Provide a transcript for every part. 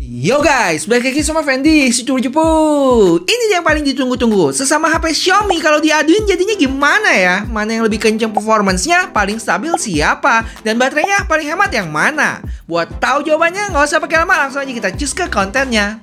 Yo guys, balik lagi sama Fendi, si Jepu. Ini dia yang paling ditunggu-tunggu. Sesama HP Xiaomi kalau diaduin jadinya gimana ya? Mana yang lebih kenceng performance-nya, paling stabil siapa? Dan baterainya paling hemat yang mana? Buat tahu jawabannya nggak usah pakai lama, langsung aja kita cus ke kontennya.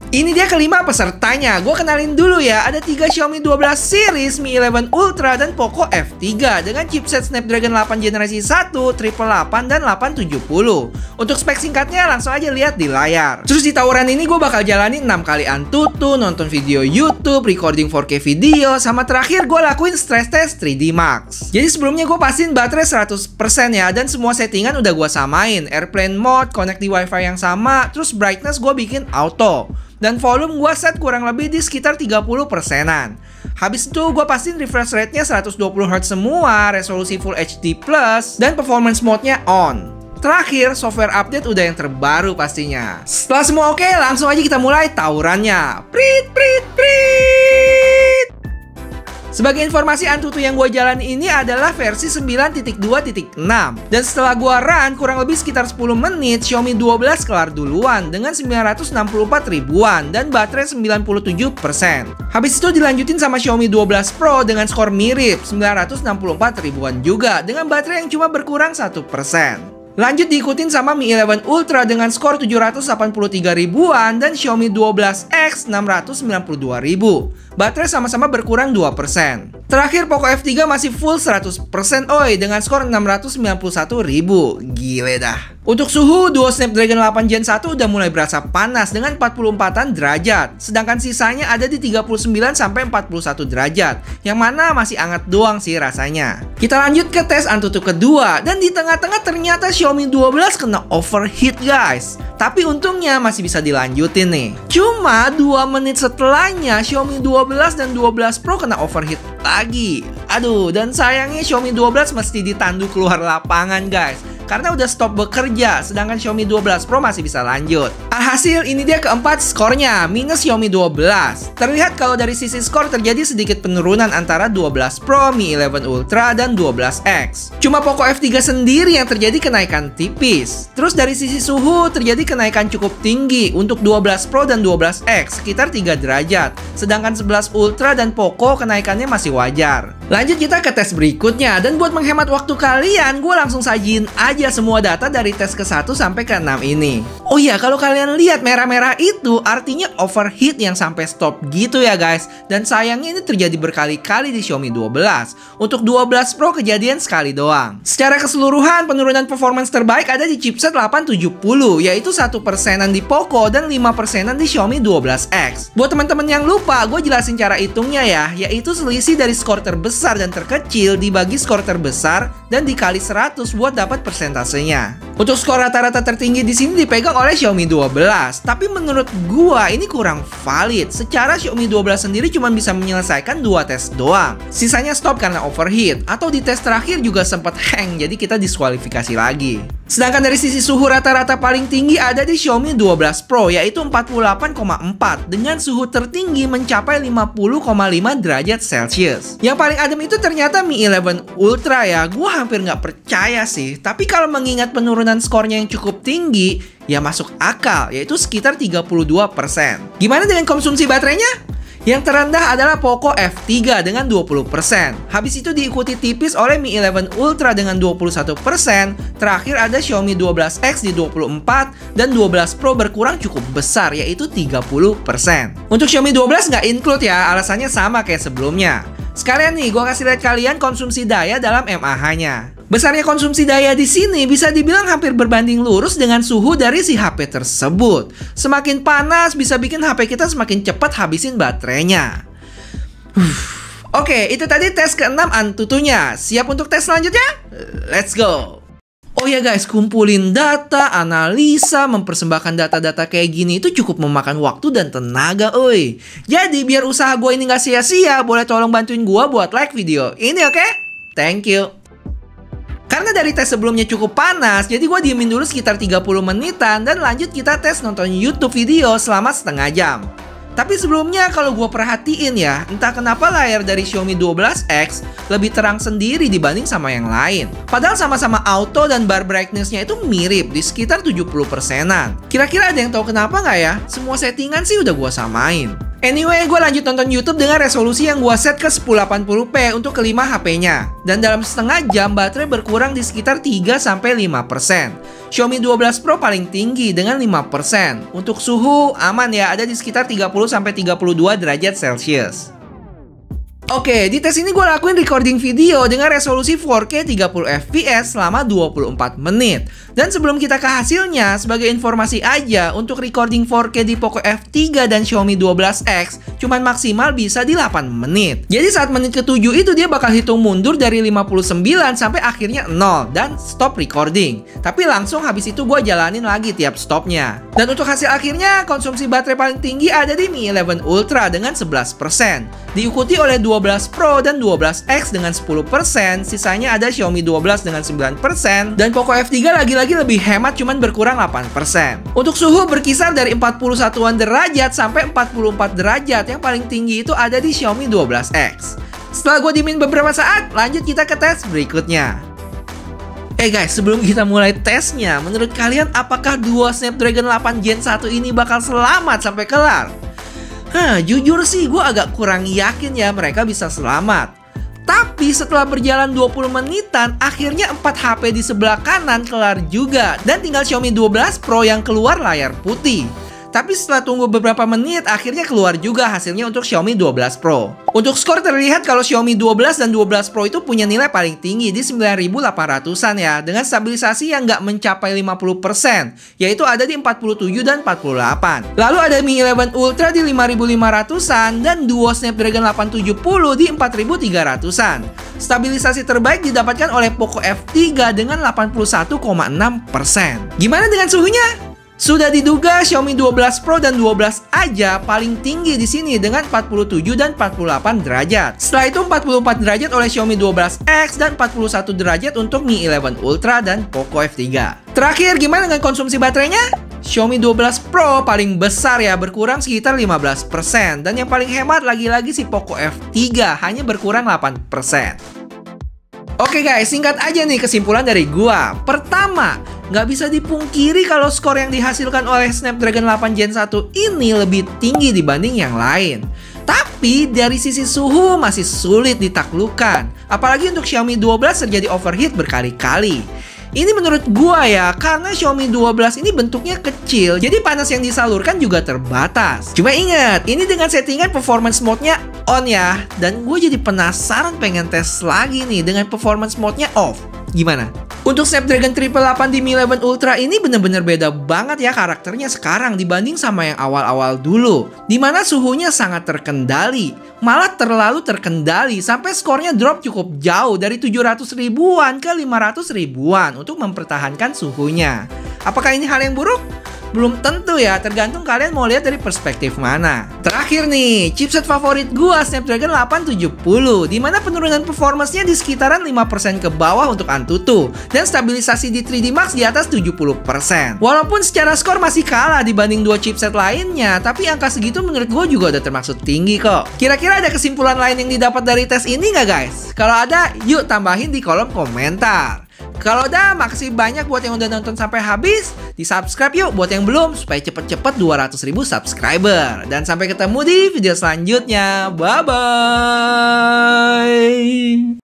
Ini dia kelima pesertanya. Gue kenalin dulu ya. Ada 3 Xiaomi 12 series, Mi 11 Ultra, dan Poco F3 dengan chipset Snapdragon 8 generasi 1, 888 dan 870. Untuk spek singkatnya langsung aja lihat di layar. Terus di tawuran ini gue bakal jalani 6 kali Antutu, nonton video YouTube, recording 4K video, sama terakhir gue lakuin stress test 3D Max. Jadi sebelumnya gue pastiin baterai 100% ya, dan semua settingan udah gue samain. Airplane mode, connect di wifi yang sama, terus brightness gue bikin auto. Dan volume gue set kurang lebih di sekitar 30%-an. Habis itu gue pastiin refresh rate-nya 120Hz semua, resolusi Full HD+, dan performance mode-nya on. Terakhir, software update udah yang terbaru pastinya. Setelah semua oke, langsung aja kita mulai tawurannya. Prit, prit, prit! Sebagai informasi, Antutu yang gue jalan ini adalah versi 9.2.6. Dan setelah gue run kurang lebih sekitar 10 menit, Xiaomi 12 kelar duluan dengan 964 ribuan dan baterai 97%. Habis itu dilanjutin sama Xiaomi 12 Pro dengan skor mirip 964 ribuan juga dengan baterai yang cuma berkurang 1%. Lanjut diikutin sama Mi 11 Ultra dengan skor 783 ribuan dan Xiaomi 12X 692 ribu. Baterai sama-sama berkurang 2%. Terakhir Poco F3 masih full 100% oi dengan skor 691 ribu. Gile dah. Untuk suhu, duo Snapdragon 8 Gen 1 udah mulai berasa panas dengan 44-an derajat. Sedangkan sisanya ada di 39 sampai 41 derajat. Yang mana masih hangat doang sih rasanya. Kita lanjut ke tes Antutu kedua. Dan di tengah-tengah ternyata Xiaomi 12 kena overheat guys. Tapi untungnya masih bisa dilanjutin nih. Cuma 2 menit setelahnya Xiaomi 12 dan 12 Pro kena overheat lagi. Aduh, dan sayangnya Xiaomi 12 mesti ditandu keluar lapangan guys. Karena udah stop bekerja, sedangkan Xiaomi 12 Pro masih bisa lanjut. Alhasil ini dia keempat skornya, minus Xiaomi 12. Terlihat kalau dari sisi skor terjadi sedikit penurunan antara 12 Pro, Mi 11 Ultra, dan 12X. Cuma Poco F3 sendiri yang terjadi kenaikan tipis. Terus dari sisi suhu terjadi kenaikan cukup tinggi untuk 12 Pro dan 12X, sekitar 3 derajat. Sedangkan 11 Ultra dan Poco kenaikannya masih wajar. Lanjut kita ke tes berikutnya, dan buat menghemat waktu kalian, gue langsung sajin aja semua data dari tes ke-1 sampai ke-6 ini. Oh iya, kalau kalian lihat merah-merah itu artinya overheat yang sampai stop gitu ya guys. Dan sayangnya ini terjadi berkali-kali di Xiaomi 12. Untuk 12 Pro kejadian sekali doang. Secara keseluruhan penurunan performance terbaik ada di chipset 870, yaitu 1%-an di Poco dan 5%-an di Xiaomi 12X. Buat teman-teman yang lupa, gue jelasin cara hitungnya ya, yaitu selisih dari skor terbesar dan terkecil dibagi skor terbesar dan dikali 100 buat dapat persentasenya. Untuk skor rata-rata tertinggi di sini dipegang oleh Xiaomi 12. Tapi menurut gua ini kurang valid. Secara Xiaomi 12 sendiri cuma bisa menyelesaikan 2 tes doang. Sisanya stop karena overheat. Atau di tes terakhir juga sempat hang, jadi kita diskualifikasi lagi. Sedangkan dari sisi suhu rata-rata paling tinggi ada di Xiaomi 12 Pro, yaitu 48,4 dengan suhu tertinggi mencapai 50,5 derajat Celcius. Yang paling adem itu ternyata Mi 11 Ultra ya. Gua hampir nggak percaya sih. Tapi kalau mengingat penurunan skornya yang cukup tinggi, ya masuk akal, yaitu sekitar 32%. Gimana dengan konsumsi baterainya? Yang terendah adalah Poco F3 dengan 20%. Habis itu diikuti tipis oleh Mi 11 Ultra dengan 21%. Terakhir ada Xiaomi 12X di 24%. Dan 12 Pro berkurang cukup besar, yaitu 30%. Untuk Xiaomi 12 nggak include ya, alasannya sama kayak sebelumnya. Sekalian nih, gue kasih lihat kalian konsumsi daya dalam mAh-nya. Besarnya konsumsi daya di sini bisa dibilang hampir berbanding lurus dengan suhu dari si HP tersebut. Semakin panas bisa bikin HP kita semakin cepat habisin baterainya. Oke, itu tadi tes ke-6 Antutunya. Siap untuk tes selanjutnya? Let's go! Oh ya guys, kumpulin data, analisa, mempersembahkan data-data kayak gini itu cukup memakan waktu dan tenaga, oi. Jadi biar usaha gue ini gak sia-sia, boleh tolong bantuin gue buat like video ini, oke? Thank you. Karena dari tes sebelumnya cukup panas, jadi gue diemin dulu sekitar 30 menitan dan lanjut kita tes nonton YouTube video selama setengah jam. Tapi sebelumnya kalau gue perhatiin ya, entah kenapa layar dari Xiaomi 12X lebih terang sendiri dibanding sama yang lain. Padahal sama-sama auto dan bar brightness-nya itu mirip di sekitar 70%-an. Kira-kira ada yang tahu kenapa nggak ya? Semua settingan sih udah gue samain. Anyway, gue lanjut nonton YouTube dengan resolusi yang gue set ke 1080p untuk kelima HP-nya. Dan dalam setengah jam, baterai berkurang di sekitar 3-5%. Xiaomi 12 Pro paling tinggi dengan 5%. Untuk suhu, aman ya, ada di sekitar 30-32 derajat Celcius. Oke, di tes ini gue lakuin recording video dengan resolusi 4K 30fps selama 24 menit. Dan sebelum kita ke hasilnya, sebagai informasi aja, untuk recording 4K di Poco F3 dan Xiaomi 12X cuman maksimal bisa di 8 menit. Jadi saat menit ke-7 itu dia bakal hitung mundur dari 59 sampai akhirnya 0 dan stop recording. Tapi langsung habis itu gue jalanin lagi tiap stopnya. Dan untuk hasil akhirnya, konsumsi baterai paling tinggi ada di Mi 11 Ultra dengan 11%. Diikuti oleh 12 Pro dan 12X dengan 10%, sisanya ada Xiaomi 12 dengan 9%, dan Poco F3 lagi-lagi lebih hemat cuman berkurang 8%. Untuk suhu berkisar dari 41-an derajat sampai 44 derajat, yang paling tinggi itu ada di Xiaomi 12X. Setelah gue diemin beberapa saat, lanjut kita ke tes berikutnya. Guys, sebelum kita mulai tesnya, menurut kalian apakah dua Snapdragon 8 Gen 1 ini bakal selamat sampai kelar? Jujur sih gue agak kurang yakin ya mereka bisa selamat. Tapi setelah berjalan 20 menitan, akhirnya 4 HP di sebelah kanan kelar juga. Dan tinggal Xiaomi 12 Pro yang keluar layar putih. Tapi setelah tunggu beberapa menit, akhirnya keluar juga hasilnya untuk Xiaomi 12 Pro. Untuk skor terlihat kalau Xiaomi 12 dan 12 Pro itu punya nilai paling tinggi di 9800-an ya, dengan stabilisasi yang nggak mencapai 50%, yaitu ada di 47 dan 48. Lalu ada Mi 11 Ultra di 5500-an dan Duo Snapdragon 870 di 4300-an. Stabilisasi terbaik didapatkan oleh Poco F3 dengan 81,6%. Gimana dengan suhunya? Sudah diduga Xiaomi 12 Pro dan 12 aja paling tinggi di sini dengan 47 dan 48 derajat. Setelah itu 44 derajat oleh Xiaomi 12X dan 41 derajat untuk Mi 11 Ultra dan Poco F3. Terakhir, gimana dengan konsumsi baterainya? Xiaomi 12 Pro paling besar ya, berkurang sekitar 15%. Dan yang paling hemat lagi-lagi si Poco F3, hanya berkurang 8%. Oke guys, singkat aja nih kesimpulan dari gua. Pertama, nggak bisa dipungkiri kalau skor yang dihasilkan oleh Snapdragon 8 Gen 1 ini lebih tinggi dibanding yang lain. Tapi dari sisi suhu masih sulit ditaklukkan. Apalagi untuk Xiaomi 12 terjadi overheat berkali-kali. Ini menurut gua ya, karena Xiaomi 12 ini bentuknya kecil, jadi panas yang disalurkan juga terbatas. Cuma ingat, ini dengan settingan performance mode-nya on ya. Dan gue jadi penasaran pengen tes lagi nih dengan performance mode-nya off. Gimana? Untuk Snapdragon 888 di Mi 11 Ultra ini bener-bener beda banget ya karakternya sekarang dibanding sama yang awal-awal dulu, dimana suhunya sangat terkendali, malah terlalu terkendali sampai skornya drop cukup jauh dari 700 ribuan ke 500 ribuan untuk mempertahankan suhunya. Apakah ini hal yang buruk? Belum tentu ya, tergantung kalian mau lihat dari perspektif mana. Terakhir nih, chipset favorit gua Snapdragon 870, dimana penurunan performance-nya di sekitaran 5% ke bawah untuk Antutu, dan stabilisasi di 3D Max di atas 70%. Walaupun secara skor masih kalah dibanding dua chipset lainnya, tapi angka segitu menurut gua juga udah termasuk tinggi kok. Kira-kira ada kesimpulan lain yang didapat dari tes ini nggak guys? Kalau ada, yuk tambahin di kolom komentar. Kalau udah, makasih banyak buat yang udah nonton sampai habis. Di subscribe yuk buat yang belum, supaya cepet-cepet 200.000 subscriber. Dan sampai ketemu di video selanjutnya. Bye-bye.